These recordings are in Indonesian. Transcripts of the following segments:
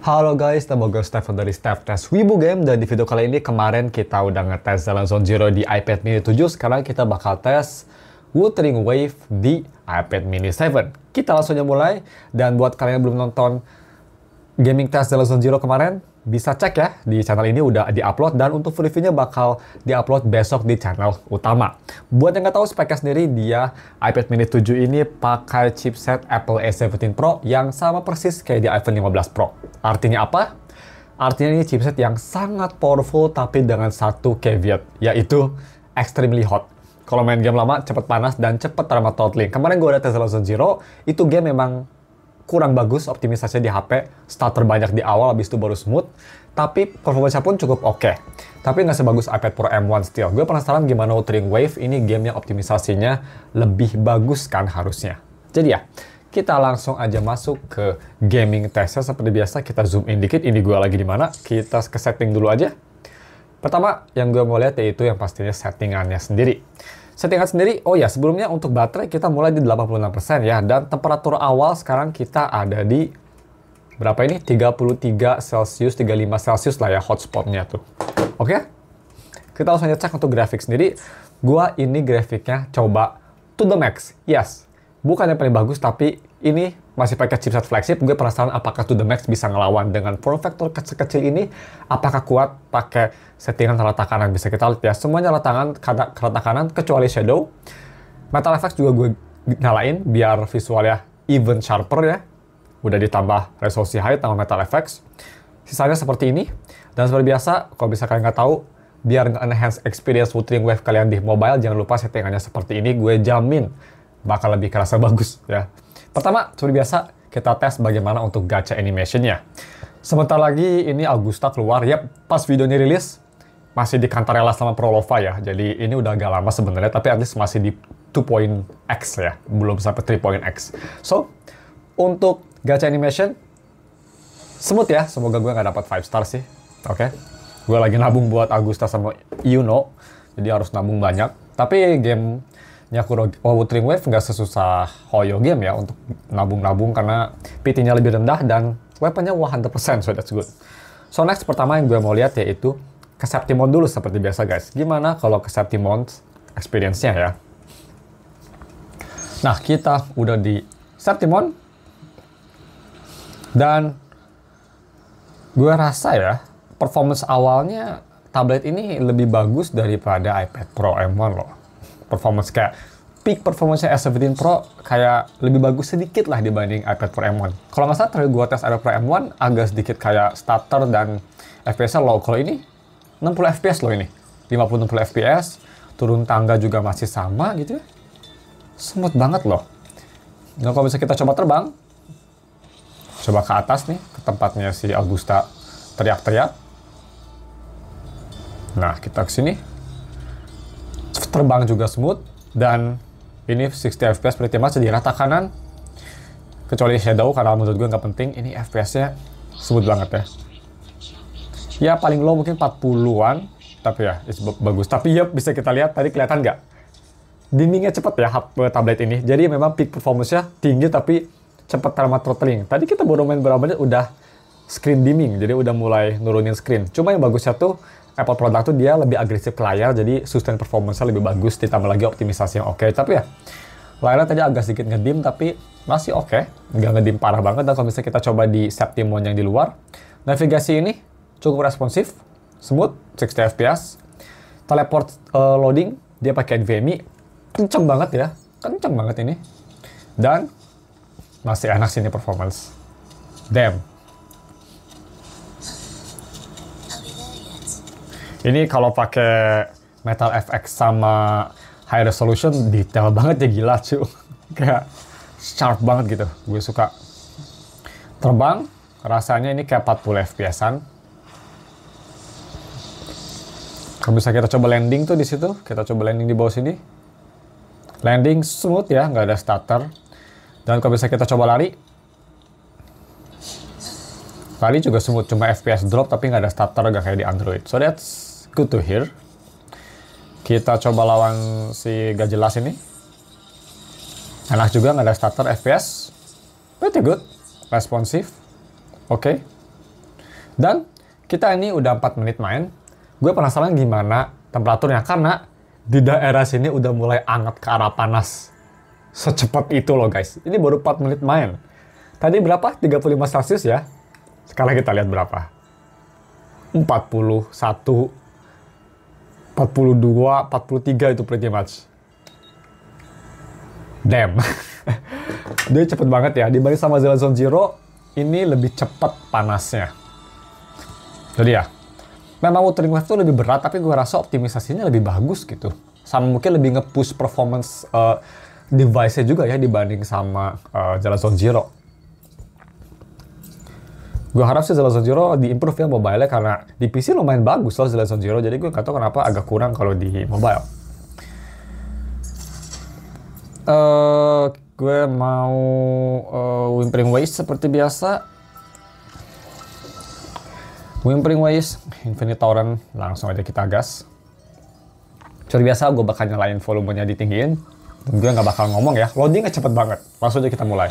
Halo guys, nama gue Stefan dari Stef Test Wibu Game, dan di video kali ini kemarin kita udah ngetes The Zone Zero di iPad mini 7. Sekarang kita bakal tes Wuthering Wave di iPad mini 7. Kita langsung aja mulai, dan buat kalian yang belum nonton gaming test The Zone Zero kemarin, bisa cek ya, di channel ini udah di-upload, dan untuk reviewnya bakal di-upload besok di channel utama. Buat yang nggak tahu speknya sendiri, dia iPad mini 7 ini pakai chipset Apple A17 Pro yang sama persis kayak di iPhone 15 Pro. Artinya apa? Artinya ini chipset yang sangat powerful tapi dengan satu caveat, yaitu extremely hot. Kalau main game lama, cepet panas dan cepet terima throttling. Kemarin gue udah tes The Zone Zero, itu game memang kurang bagus optimisasinya di HP, starter banyak di awal, habis itu baru smooth, tapi performanya pun cukup oke. Tapi nggak sebagus iPad Pro M1 still. Gue penasaran gimana Wuthering Wave, ini game yang optimisasinya lebih bagus kan harusnya. Jadi ya, kita langsung aja masuk ke gaming testnya. Seperti biasa, kita zoom in dikit, ini gue lagi di mana, kita ke setting dulu aja. Pertama, yang gue mau lihat yaitu yang pastinya settingannya sendiri. Settingan sendiri, oh ya sebelumnya untuk baterai kita mulai di 86% ya, dan temperatur awal sekarang kita ada di berapa ini? 33 Celsius, 35 Celsius lah ya hotspotnya tuh. Oke? Kita langsung aja cek untuk grafik sendiri. Gua ini grafiknya coba to the max. Yes. Bukan yang paling bagus, tapi ini masih pakai chipset flagship. Gue penasaran apakah to the max bisa ngelawan dengan form factor kecil-kecil ini. Apakah kuat pakai settingan rata kanan. Bisa kita lihat ya, semuanya rata kanan kecuali shadow. Metal Effects juga gue nyalain biar visualnya even sharper ya. Udah ditambah resolusi high tambah Metal Effects. Sisanya seperti ini. Dan seperti biasa, kalau bisa kalian nggak tahu, biar nge-enhance experience Wuthering Wave kalian di mobile, jangan lupa settingannya seperti ini. Gue jamin bakal lebih kerasa bagus ya. Pertama, seperti biasa, kita tes bagaimana untuk gacha animation-nya. Sebentar lagi ini Augusta keluar. Yap, pas videonya rilis, masih di Cantarella sama Prolova ya. Jadi ini udah agak lama sebenarnya, tapi at least masih di 2.x ya. Belum sampai 3.x. So, untuk gacha animation, smooth ya. Semoga gue nggak dapat 5 star sih. Oke. Gue lagi nabung buat Augusta sama Yuno. Jadi harus nabung banyak. Tapi game Wuthering Wave nggak sesusah Hoyo game ya untuk nabung-nabung karena PT-nya lebih rendah dan weaponnya 100%, so that's good. So next, pertama yang gue mau lihat yaitu ke Septimon dulu seperti biasa guys. Gimana kalau ke Septimon experience-nya ya? Nah, kita udah di Septimon dan gue rasa ya performance awalnya tablet ini lebih bagus daripada iPad Pro M1 loh. Performance kayak peak performance-nya S17 Pro kayak lebih bagus sedikit lah dibanding iPad Pro M1. Kalau nggak salah terakhir gue tes iPad Pro M1 agak sedikit kayak stutter dan FPS-nya low. Kalau ini 60 FPS loh ini. 50-60 FPS, turun tangga juga masih sama gitu ya. Smooth banget loh. Nah kalau bisa kita coba terbang, coba ke atas nih, ke tempatnya si Augusta teriak-teriak. Nah kita ke sini. Terbang juga smooth, dan ini 60 fps pretty much di rata kanan kecuali shadow karena menurut gue nggak penting. Ini FPS-nya smooth banget ya. Ya paling low mungkin 40-an, tapi ya bagus. Tapi ya bisa kita lihat tadi kelihatan nggak? Dimmingnya cepet ya tablet ini. Jadi memang peak performance-nya tinggi tapi cepet terima throttling. Tadi kita baru main berapa menit udah screen dimming, jadi udah mulai nurunin screen. Cuma yang bagusnya tuh Apple produk tuh dia lebih agresif ke layar, jadi sustain performance-nya lebih bagus, ditambah lagi optimisasi yang oke. Tapi ya, layarnya tadi agak sedikit ngedim, tapi masih oke. Nggak ngedim parah banget. Dan kalau misalnya kita coba di Septimon yang di luar, navigasi ini cukup responsif, smooth, 60 fps. Teleport loading, dia pakai NVMe, kenceng banget ya. Kenceng banget ini. Dan masih enak sih ini performance. Damn. Ini kalau pakai Metal FX sama high resolution detail banget ya, gila cuy. Kayak sharp banget gitu. Gue suka. Terbang, rasanya ini kayak 40 FPS-an. Kalau bisa kita coba landing tuh di situ, kita coba landing di bawah sini. Landing smooth ya, nggak ada stutter. Dan kalau bisa kita coba lari. Lari juga smooth, cuma FPS drop tapi nggak ada stutter, nggak kayak di Android. So that's good to hear. Kita coba lawan si gak jelas ini. Enak juga, nggak ada stutter, FPS pretty good, responsif, oke. Dan kita ini udah 4 menit main. Gue penasaran gimana temperaturnya, karena di daerah sini udah mulai anget ke arah panas. Secepat itu loh guys. Ini baru 4 menit main. Tadi berapa? 35 Celcius ya. Sekarang kita lihat berapa. 41, 42, 43 itu pretty much. Damn. Dia cepet banget ya. Dibanding sama Zone Zero, ini lebih cepat panasnya. Jadi ya, memang Wuthering Waves itu lebih berat, tapi gue rasa optimisasinya lebih bagus gitu. Sama mungkin lebih nge-push performance device-nya juga ya dibanding sama Zone Zero. Gue harap sih Zone Zero di-improve ya mobile-nya, karena di PC lumayan bagus loh Zone Zero, jadi gue nggak tahu kenapa agak kurang kalau di mobile. Gue mau Whimpering Waves seperti biasa. Whimpering Waves, Infinite Torrent, langsung aja kita gas. Seperti biasa, gue bakal nyalain volumenya ditinggiin. Dan gue nggak bakal ngomong ya, loadingnya cepet banget. Langsung aja kita mulai.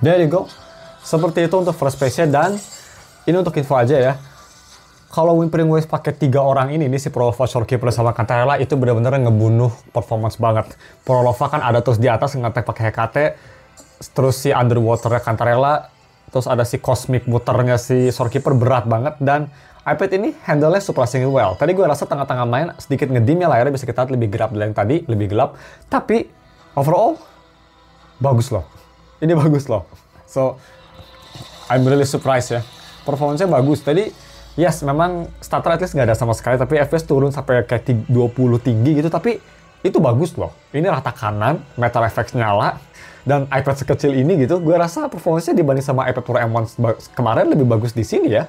There you go. Seperti itu untuk first page-nya, dan ini untuk info aja ya. Kalau Whimpering Waves pakai 3 orang ini si Prolova, Shorekeeper sama Cantarella itu benar-benar ngebunuh performance banget. Prolova kan ada terus di atas nge-attack pakai HKT, terus si Underwater-nya Cantarella, terus ada si Cosmic muternya si Shorekeeper, berat banget, dan iPad ini handle-nya surprisingly well. Tadi gue rasa tengah-tengah main sedikit ngedim ya, layarnya bisa kita lihat lebih gelap dari yang tadi, lebih gelap. Tapi overall bagus loh. Ini bagus loh. So I'm really surprised ya. Performance-nya bagus. Tadi yes, memang stutter at least nggak ada sama sekali, tapi FPS turun sampai kayak 20 tinggi gitu, tapi itu bagus loh. Ini rata kanan, Metal FX nyala, dan iPad sekecil ini gitu, gue rasa performance-nya dibanding sama iPad Pro M1 kemarin lebih bagus di sini ya.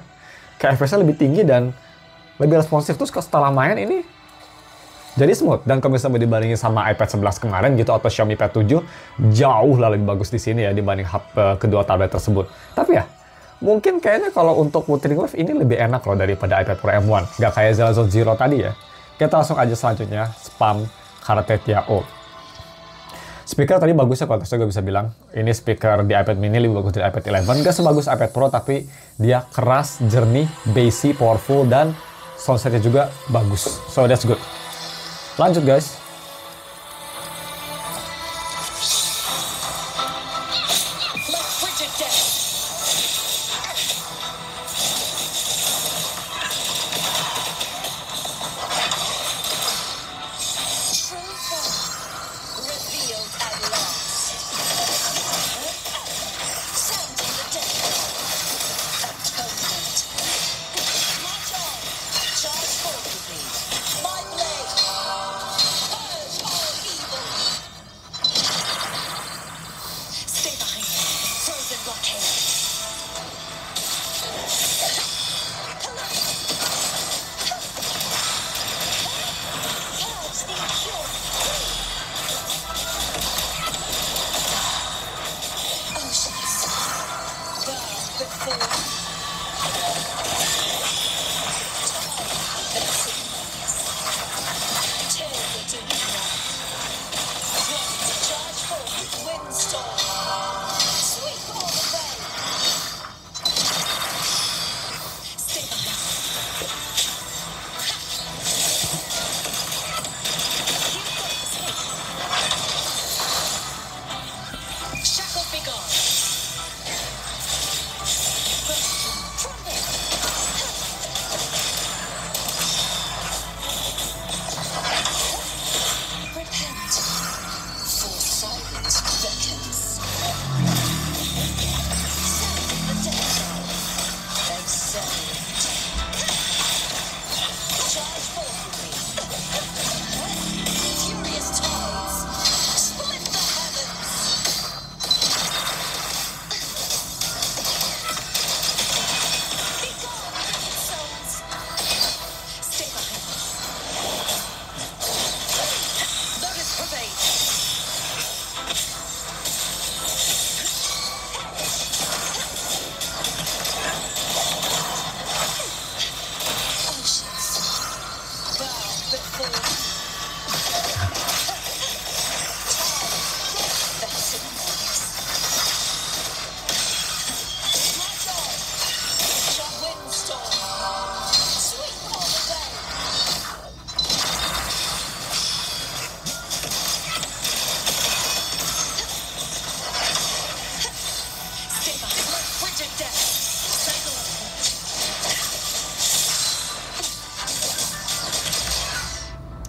Kayak FPS-nya lebih tinggi dan lebih responsif. Terus setelah main ini jadi smooth. Dan kalau misalnya dibandingin sama iPad 11 kemarin gitu, atau Xiaomi Pad 7, jauh lah lebih bagus di sini ya dibanding kedua tablet tersebut. Tapi ya, Mungkin kayaknya kalau untuk Wuthering Wave ini lebih enak loh daripada iPad Pro M1. Nggak kayak Zenless Zone Zero tadi ya. Kita langsung aja selanjutnya, spam Cartetia O. Speaker tadi bagusnya kalau gue bisa bilang. Ini speaker di iPad mini lebih bagus dari iPad 11. Nggak sebagus iPad Pro, tapi dia keras, jernih, bassy, powerful, dan soundsetnya juga bagus. So that's good. Lanjut guys.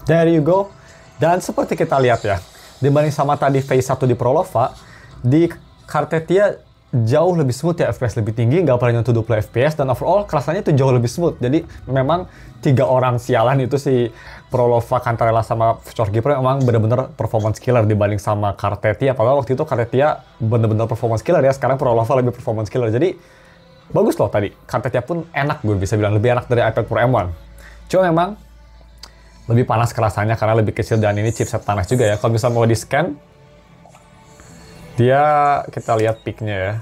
There you go. Dan seperti kita lihat ya, dibanding sama tadi phase 1 di Prolova, di Cartetia jauh lebih smooth ya, FPS lebih tinggi, nggak pernah nyentuh 20 FPS, dan overall kerasanya itu jauh lebih smooth. Jadi memang 3 orang sialan itu si Prolova, Cantarella, sama Shortgy Pro memang bener-bener performance killer dibanding sama Cartetia. Padahal waktu itu Cartetia bener-bener performance killer ya, sekarang Prolova lebih performance killer. Jadi bagus loh tadi. Cartetia pun enak, gue bisa bilang lebih enak dari iPad Pro M1. Cuma memang lebih panas kerasannya karena lebih kecil, dan ini chipset panas juga ya. Kalau misalnya mau di scan, dia kita lihat peaknya ya,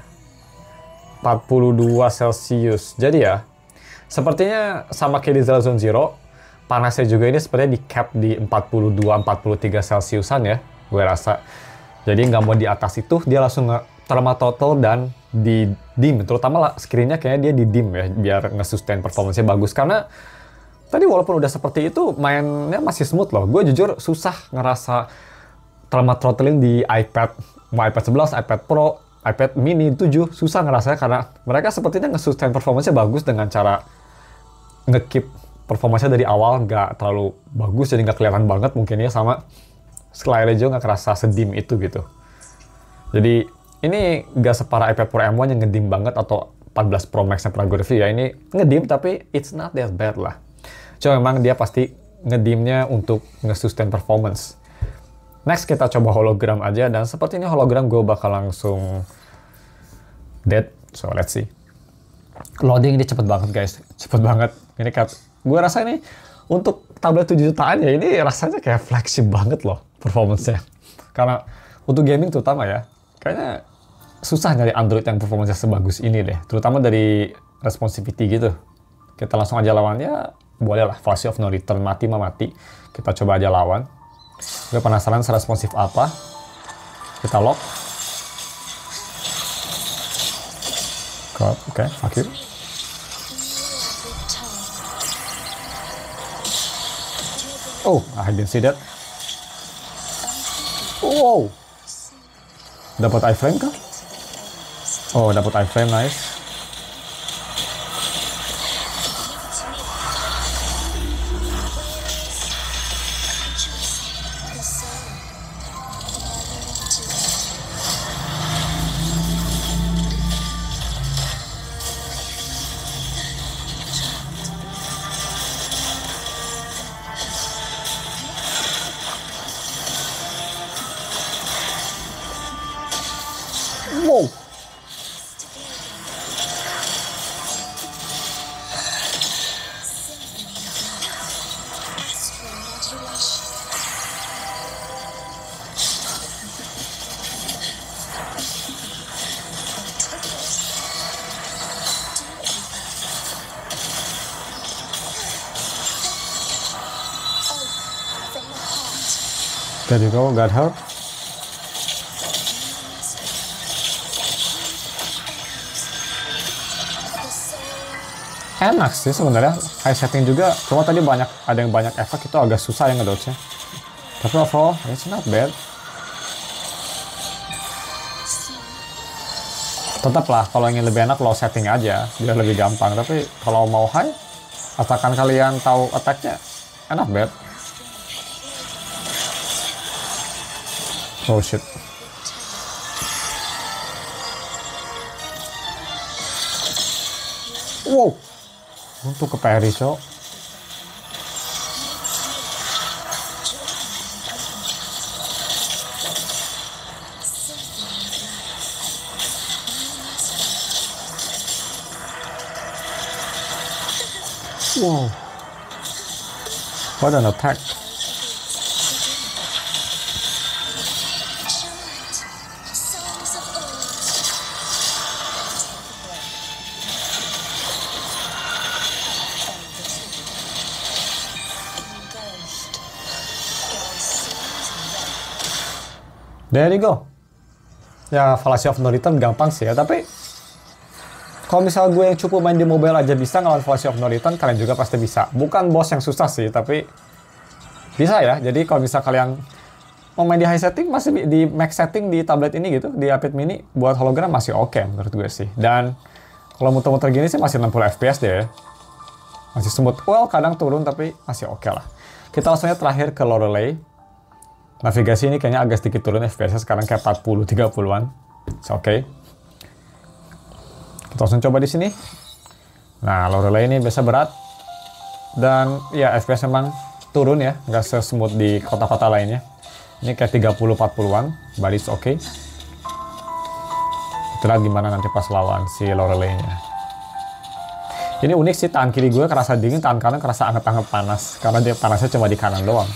42 Celsius. Jadi ya, sepertinya sama kayak di Zenless Zone Zero, panasnya juga ini sepertinya di cap di 42-43 Celsiusan ya, gue rasa. Jadi nggak mau di atas itu, dia langsung thermal throttle dan di dim. Terutama lah screen-nya kayaknya dia di dim ya, biar nge-sustain performance-nya bagus. Karena tadi walaupun udah seperti itu, mainnya masih smooth loh. Gue jujur susah ngerasa thermal throttling di iPad, mau iPad 11, iPad Pro, iPad mini 7, susah ngerasanya karena mereka sepertinya nge-sustain performance-nya bagus dengan cara nge-keep performance-nya dari awal nggak terlalu bagus, jadi nggak kelihatan banget mungkin ya, sama layarnya juga nggak kerasa sedim itu gitu. Jadi ini nggak separah iPad Pro M1 yang ngedim banget, atau 14 Pro Max yang pernah gue review ya. Ini ngedim tapi it's not that bad lah. Cuma memang dia pasti ngedimnya untuk nge-sustain performance. Next kita coba hologram aja, dan seperti ini hologram gue bakal langsung dead. So let's see. Loading ini cepet banget guys, cepet banget. Ini gue rasa ini untuk tablet 7 jutaan ya, ini rasanya kayak flagship banget loh performance-nya. Karena untuk gaming terutama ya, kayaknya susah nyari Android yang performanya sebagus ini deh, terutama dari responsivity gitu. Kita langsung aja lawan, ya boleh lah, Fallacy of No Return, mati mah mati. Kita coba aja lawan. Gue penasaran seresponsif apa. Kita lock. Oke, fuck you. Oh, I didn't see that. Wow. Dapat iframe kah? Oh, dapat iframe, nice. Wow. There you go, got her. Enak sih sebenarnya, high setting juga, cuma tadi ada yang banyak efek, itu agak susah yang ngedodge-nya. Tapi overall, it's not bad. Tetap lah, kalau ingin lebih enak low setting aja, biar lebih gampang. Tapi kalau mau high, asalkan kalian tahu attack-nya, not bad. Oh shit. Wow. Untuk ke parry, so. Wow. What an attack. There you go. Ya, Fallacy of No Return gampang sih ya, tapi kalau misal gue yang cukup main di mobile aja bisa ngelawan Fallacy of No Return, kalian juga pasti bisa. Bukan boss yang susah sih, tapi bisa ya. Jadi kalau misal kalian mau main di high setting, masih di max setting di tablet ini gitu, di iPad mini, buat hologram masih oke menurut gue sih. Dan kalau muter-muter gini sih masih 60 fps deh ya. Masih smooth. Well, kadang turun tapi masih oke lah. Kita langsung aja terakhir ke Lorelei. Navigasi ini kayaknya agak sedikit turun FPS-nya, sekarang kayak 40-30-an. It's okay. Kita langsung coba di sini. Nah, Lorelei ini biasa berat. Dan ya FPS memang turun ya, nggak se-smooth di kota-kota lainnya. Ini kayak 30-40-an, but it's okay. Kita lihat gimana nanti pas lawan si Lorelei-nya. Ini unik sih, tangan kiri gue kerasa dingin, tangan kanan kerasa anget-anget panas. Karena dia panasnya cuma di kanan doang.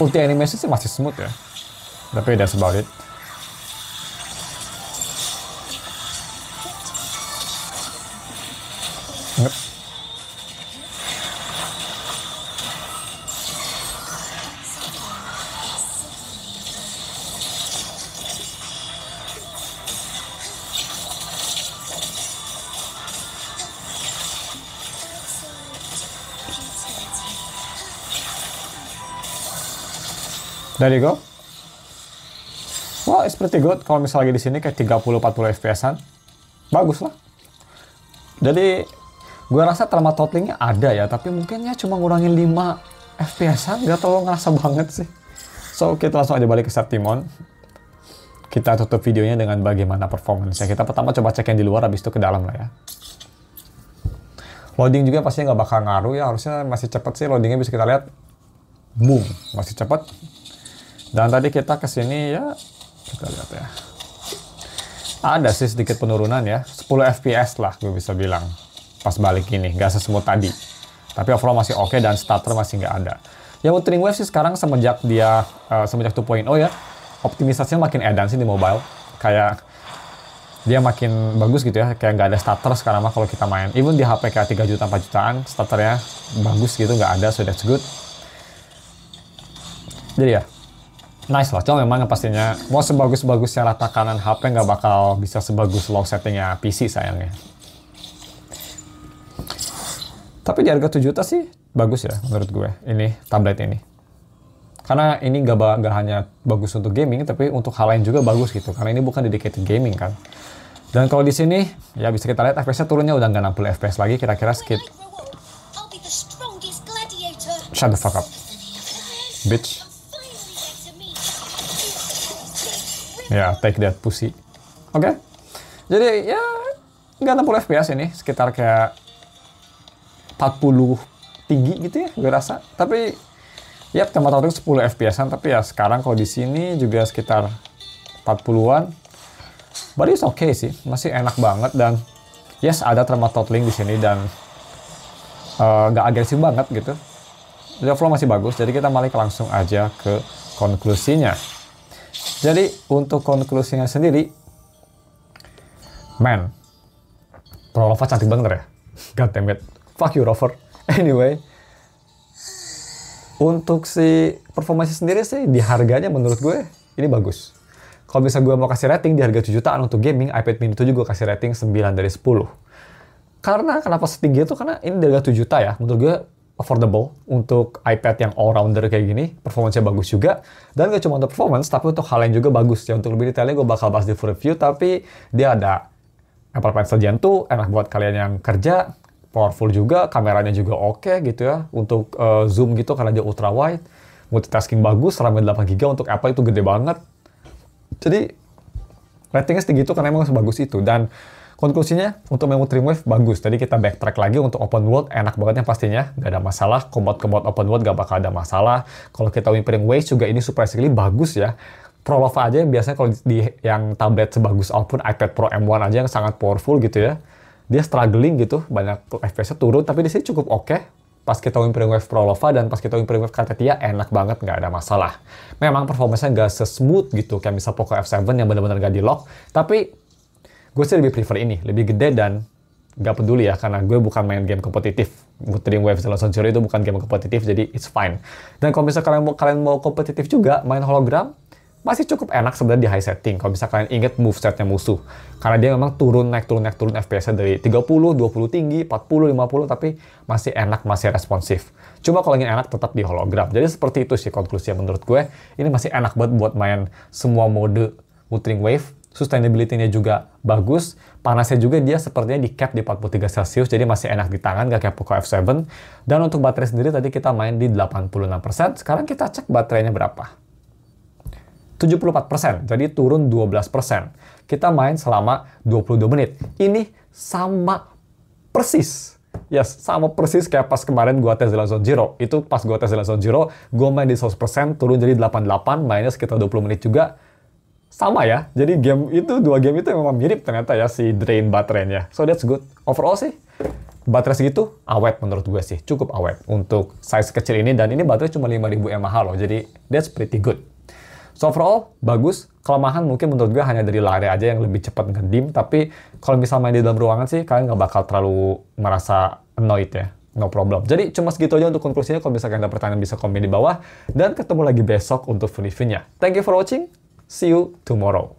Ulti animation sih masih smooth ya, tapi that's about it. There you go. Well, it's pretty good. Kalau misalnya lagi di sini kayak 30-40 FPS-an, bagus lah. Jadi, gue rasa trauma throttling-nya ada ya, tapi mungkin ya cuma ngurangin 5 FPS-an, nggak terlalu ngerasa banget sih. So, kita langsung aja balik ke Septimon. Kita tutup videonya dengan bagaimana performance-nya. Kita pertama coba cek yang di luar, habis itu ke dalam lah ya. Loading juga pastinya nggak bakal ngaruh ya, harusnya masih cepet sih loadingnya, bisa kita lihat. Boom, masih cepet. Dan tadi kita kesini ya, kita lihat ya. Ada sih sedikit penurunan ya, 10 FPS lah gue bisa bilang. Pas balik ini, nggak sesmooth tadi. Tapi overall masih oke dan starter masih nggak ada. Ya Wuthering Waves sih sekarang semenjak dia, semenjak 2.0 ya, optimisasinya makin edan sih di mobile. Kayak dia makin bagus gitu ya, kayak nggak ada starter sekarang mah kalau kita main. Even di HP kayak 3 juta, 4 jutaan, starternya bagus gitu, nggak ada, so that's good. Jadi ya, nice lah. Cuma memang pastinya, mau sebagus-bagusnya rata kanan HP nggak bakal bisa sebagus low settingnya PC sayangnya. Tapi di harga 7 juta sih, bagus ya menurut gue, ini tablet ini. Karena ini nggak hanya bagus untuk gaming, tapi untuk hal lain juga bagus gitu. Karena ini bukan dedicated gaming kan. Dan kalau di sini, ya bisa kita lihat FPS-nya turunnya udah nggak 60 FPS lagi, kira-kira skip. Shut the fuck up, bitch. Ya, take that pussy. Oke. Jadi ya nggak 60 FPS ini, sekitar kayak 40 tinggi gitu ya, gue rasa. Tapi ya temperatur 10 FPS-an, tapi ya sekarang kalau di sini juga sekitar 40-an. But it's okay sih, masih enak banget dan yes ada thermal throttling di sini dan nggak agresif banget gitu. Jadi flow masih bagus, jadi kita balik langsung aja ke konklusinya. Jadi untuk konklusinya sendiri, man, Pro Lova cantik banget ya. God damn it, fuck you Rover. Anyway, untuk si performanya sendiri sih di harganya menurut gue ini bagus. Kalau bisa gue mau kasih rating di harga 7 jutaan untuk gaming, iPad mini 7 gue kasih rating 9 dari 10. Karena kenapa setinggi itu? Karena ini di harga 7 juta ya, menurut gue affordable untuk iPad yang all-rounder kayak gini, performanya bagus juga. Dan gak cuma untuk performance, tapi untuk hal lain juga bagus ya. Untuk lebih detailnya gue bakal bahas di full review, tapi dia ada Apple Pencil Gen 2, enak buat kalian yang kerja, powerful juga, kameranya juga oke gitu ya, untuk zoom gitu karena dia ultra wide, multitasking bagus, RAM 8GB untuk Apple itu gede banget. Jadi ratingnya segitu karena emang sebagus itu. Dan konklusinya untuk Memory Dreamwave bagus. Tadi kita backtrack lagi untuk open world, enak banget yang pastinya, nggak ada masalah. Combat open world nggak bakal ada masalah. Kalau kita Whispering Waves juga ini surprisingly bagus ya. Pro Lova aja yang biasanya kalau di yang tablet sebagus apapun iPad Pro M1 aja yang sangat powerful gitu ya, dia struggling gitu, banyak FPS-nya turun, tapi di sini cukup oke. Pas kita Whispering Wave Pro Lova dan pas kita Whispering Wave Katetia enak banget, nggak ada masalah. Memang performanya nggak se-smooth gitu, kayak misal Poco F7 yang benar-benar nggak di-lock, tapi gue sih lebih prefer ini, lebih gede dan nggak peduli ya, karena gue bukan main game kompetitif. Whispering Wave Zero Zero itu bukan game kompetitif, jadi it's fine. Dan kalau misalnya kalian mau kompetitif juga, main hologram, masih cukup enak sebenarnya di high setting. Kalau bisa kalian ingat movesetnya musuh. Karena dia memang turun FPS-nya dari 30, 20 tinggi, 40, 50, tapi masih enak, masih responsif. Cuma kalau ingin enak tetap di hologram. Jadi seperti itu sih konklusinya menurut gue. Ini masih enak banget buat main semua mode Whispering Wave. Sustainability-nya juga bagus. Panasnya juga dia sepertinya di cap di 43 Celcius, jadi masih enak di tangan, gak kayak Poco F7. Dan untuk baterai sendiri tadi kita main di 86%. Sekarang kita cek baterainya berapa. 74%, jadi turun 12%. Kita main selama 22 menit. Ini sama persis. Yes, sama persis kayak pas kemarin gua tes Zero Zero. Itu pas gua tes Zero Zero, gua main di 100%, turun jadi 88, mainnya sekitar 20 menit juga. Sama ya, jadi dua game itu memang mirip ternyata ya si drain baterainya. So that's good. Overall sih, baterai segitu awet menurut gue sih, cukup awet untuk size kecil ini, dan ini baterai cuma 5000 mAh loh, jadi that's pretty good. So overall, bagus. Kelemahan mungkin menurut gue hanya dari layar aja yang lebih cepat ngedim, tapi kalau misalnya main di dalam ruangan sih, kalian nggak bakal terlalu merasa annoyed ya. No problem. Jadi cuma segitu aja untuk konklusinya. Kalau misalkan ada pertanyaan bisa komen di bawah. Dan ketemu lagi besok untuk reviewnya. Thank you for watching. See you tomorrow.